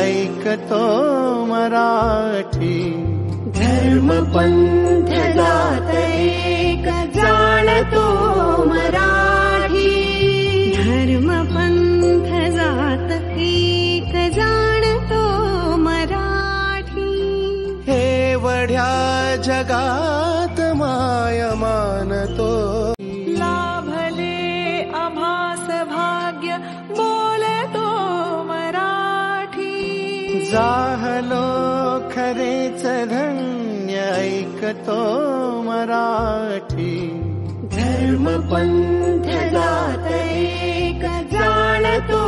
ऐकतो मराठी. धर्म पंथ जात एक जाणतो मराठी. धर्म पंथ जात एक जाणतो मराठी. हे वढ्या जगात माय मानतो. लाभले आम्हास भाग्य बोलतो मराठी. जाहलो खरेच धन्य ऐकतो मराठी. धर्म पंथ जात एक जाणतो